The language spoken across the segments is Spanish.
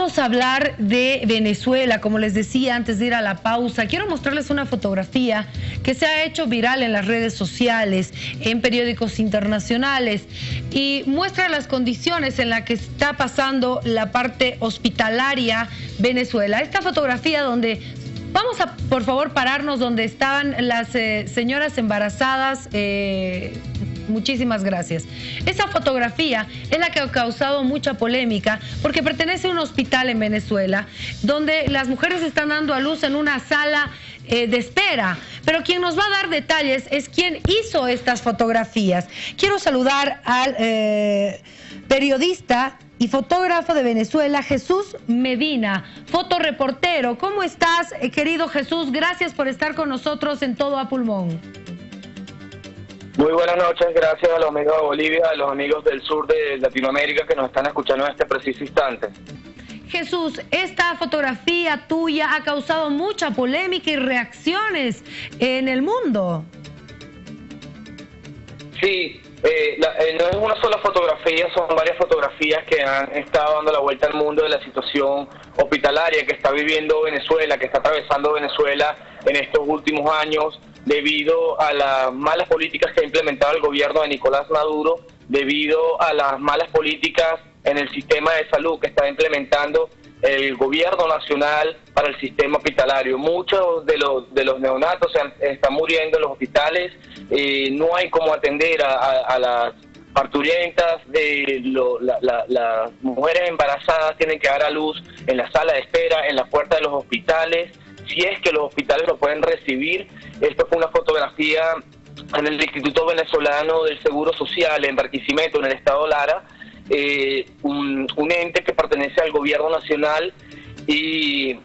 Vamos a hablar de Venezuela, como les decía antes de ir a la pausa. Quiero mostrarles una fotografía que se ha hecho viral en las redes sociales, en periódicos internacionales, y muestra las condiciones en las que está pasando la parte hospitalaria Venezuela. Esta fotografía donde, vamos a por favor pararnos donde estaban las señoras embarazadas. Muchísimas gracias. Esa fotografía es la que ha causado mucha polémica porque pertenece a un hospital en Venezuela donde las mujeres están dando a luz en una sala de espera. Pero quien nos va a dar detalles es quien hizo estas fotografías. Quiero saludar al periodista y fotógrafo de Venezuela, Jesús Medina, fotoreportero. ¿Cómo estás, querido Jesús? Gracias por estar con nosotros en Todo a Pulmón. Muy buenas noches, gracias a los amigos de Bolivia, a los amigos del sur de Latinoamérica que nos están escuchando en este preciso instante. Jesús, esta fotografía tuya ha causado mucha polémica y reacciones en el mundo. Sí, no es una sola fotografía, son varias fotografías que han estado dando la vuelta al mundo de la situación hospitalaria que está viviendo Venezuela, que está atravesando Venezuela en estos últimos años, debido a las malas políticas que ha implementado el gobierno de Nicolás Maduro, debido a las malas políticas en el sistema de salud que está implementando el gobierno nacional para el sistema hospitalario. Muchos de los neonatos están muriendo en los hospitales, no hay cómo atender a las parturientas, las mujeres embarazadas tienen que dar a luz en la sala de espera, en la puerta de los hospitales, si es que los hospitales lo pueden recibir. Esto fue una fotografía en el Instituto Venezolano del Seguro Social en Barquisimeto, en el estado Lara, un ente que pertenece al gobierno nacional, y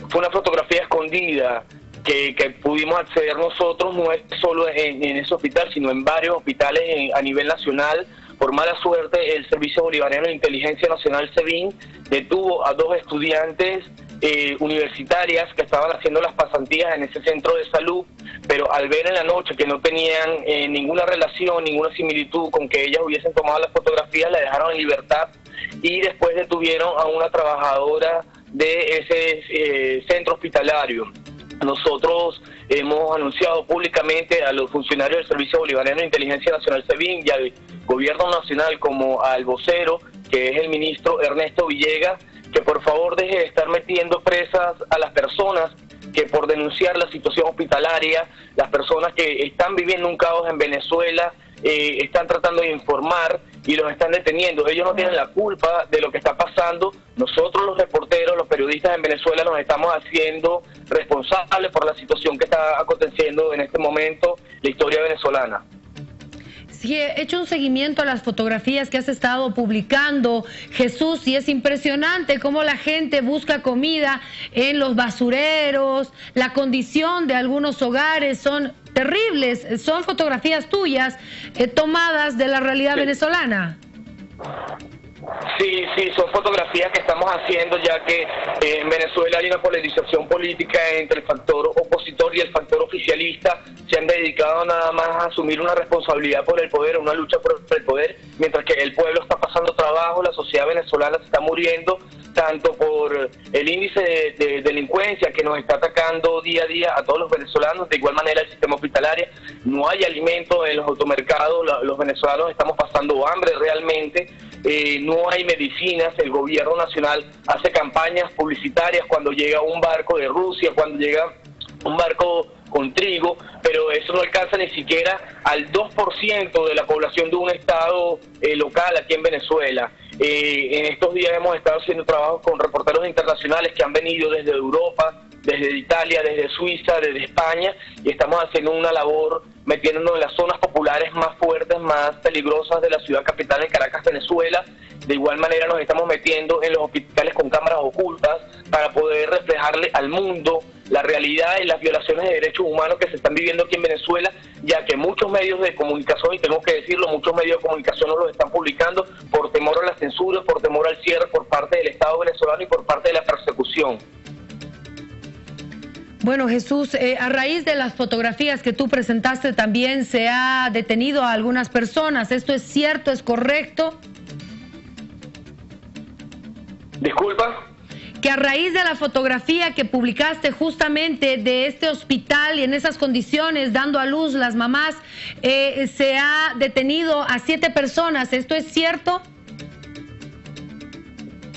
fue una fotografía escondida que pudimos acceder nosotros, no es solo en ese hospital, sino en varios hospitales a nivel nacional. Por mala suerte, el Servicio Bolivariano de Inteligencia Nacional, SEBIN, detuvo a 2 estudiantes universitarias que estaban haciendo las pasantías en ese centro de salud, pero al ver en la noche que no tenían ninguna relación, ninguna similitud con que ellas hubiesen tomado las fotografías, la dejaron en libertad, y después detuvieron a una trabajadora de ese centro hospitalario. Nosotros hemos anunciado públicamente a los funcionarios del Servicio Bolivariano de Inteligencia Nacional, SEBIN, y al gobierno nacional, como al vocero, que es el ministro Ernesto Villegas, que por favor deje de estar metiendo presas a las personas que por denunciar la situación hospitalaria, las personas que están viviendo un caos en Venezuela, están tratando de informar y los están deteniendo. Ellos no tienen la culpa de lo que está pasando. Nosotros, los reporteros, los periodistas en Venezuela, nos estamos haciendo responsables por la situación que está aconteciendo en este momento la historia venezolana. Sí, he hecho un seguimiento a las fotografías que has estado publicando, Jesús, y es impresionante cómo la gente busca comida en los basureros, la condición de algunos hogares son terribles. Son fotografías tuyas tomadas de la realidad venezolana. Sí, son fotografías que estamos haciendo, ya que en Venezuela hay una polarización política entre el factor opositor y el factor oficialista. Se han dedicado nada más a asumir una responsabilidad por el poder, una lucha por el poder, mientras que el pueblo está pasando trabajo, la sociedad venezolana se está muriendo, tanto por el índice de delincuencia que nos está atacando día a día a todos los venezolanos, de igual manera el sistema hospitalario. No hay alimento en los automercados, los venezolanos estamos pasando hambre realmente. No hay medicinas, el gobierno nacional hace campañas publicitarias cuando llega un barco de Rusia, cuando llega un barco con trigo, pero eso no alcanza ni siquiera al 2% de la población de un estado local aquí en Venezuela. En estos días hemos estado haciendo trabajos con reporteros internacionales que han venido desde Europa, desde Italia, desde Suiza, desde España, y estamos haciendo una labor metiéndonos en las zonas populares más fuertes, más peligrosas de la ciudad capital, en Caracas, Venezuela. De igual manera nos estamos metiendo en los hospitales con cámaras ocultas para poder reflejarle al mundo la realidad y las violaciones de derechos humanos que se están viviendo aquí en Venezuela, ya que muchos medios de comunicación, y tengo que decirlo, muchos medios de comunicación no los están publicando por temor a la censura, por temor al cierre por parte del Estado venezolano y por parte de la persecución. Bueno, Jesús, a raíz de las fotografías que tú presentaste también se ha detenido a algunas personas. ¿Esto es cierto, es correcto? ¿Disculpa? que a raíz de la fotografía que publicaste justamente de este hospital y en esas condiciones, dando a luz las mamás, se ha detenido a 7 personas. ¿Esto es cierto?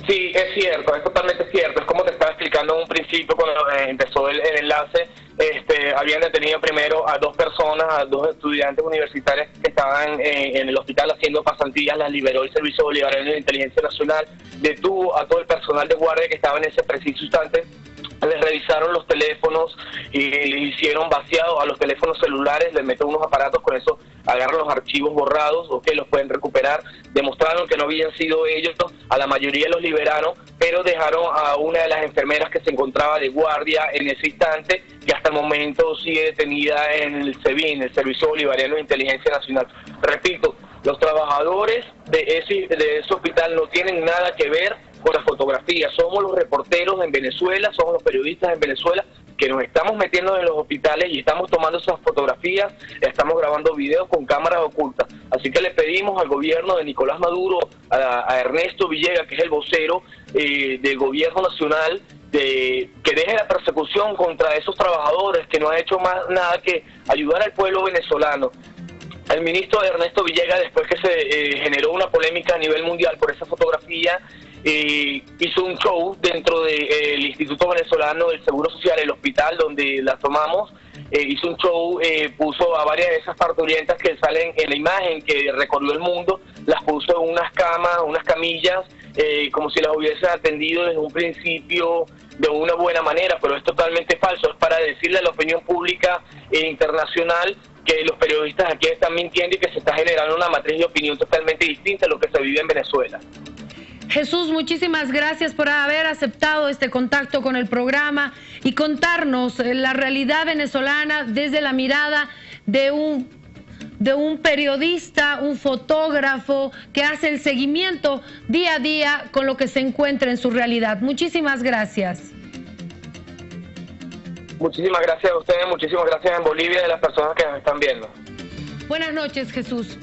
Sí, es cierto, es totalmente cierto. Es como te estaba explicando en un principio cuando empezó el enlace. Habían detenido primero a 2 personas, a 2 estudiantes universitarios que estaban en el hospital haciendo pasantías. Las liberó el Servicio Bolivariano de Inteligencia Nacional, detuvo a todo el personal de guardia que estaba en ese preciso instante, les revisaron los teléfonos y les hicieron vaciado a los teléfonos celulares, les meten unos aparatos, con eso agarran los archivos borrados, los pueden recuperar. Demostraron que no habían sido ellos, a la mayoría los liberaron, pero dejaron a una de las enfermeras que se encontraba de guardia en ese instante, que hasta el momento sigue detenida en el SEBIN, el Servicio Bolivariano de Inteligencia Nacional. Repito, los trabajadores de ese hospital no tienen nada que ver con la fotografía. Somos los reporteros en Venezuela, somos los periodistas en Venezuela que nos estamos metiendo en los hospitales y estamos tomando esas fotografías, estamos grabando videos con cámaras ocultas. Así que le pedimos al gobierno de Nicolás Maduro, a Ernesto Villegas, que es el vocero del gobierno nacional, que deje la persecución contra esos trabajadores, que no han hecho más nada que ayudar al pueblo venezolano. El ministro Ernesto Villegas, después que se generó una polémica a nivel mundial por esa fotografía, hizo un show dentro del Instituto Venezolano del Seguro Social, el hospital donde la tomamos. Hizo un show, puso a varias de esas parturientas que salen en la imagen que recorrió el mundo, las puso en unas camas, unas camillas, como si las hubiese atendido desde un principio de una buena manera, pero es totalmente falso. Es para decirle a la opinión pública internacional que los periodistas aquí están mintiendo y que se está generando una matriz de opinión totalmente distinta a lo que se vive en Venezuela. Jesús, muchísimas gracias por haber aceptado este contacto con el programa y contarnos la realidad venezolana desde la mirada de un periodista, un fotógrafo que hace el seguimiento día a día con lo que se encuentra en su realidad. Muchísimas gracias. Muchísimas gracias a ustedes, muchísimas gracias en Bolivia y a las personas que nos están viendo. Buenas noches, Jesús.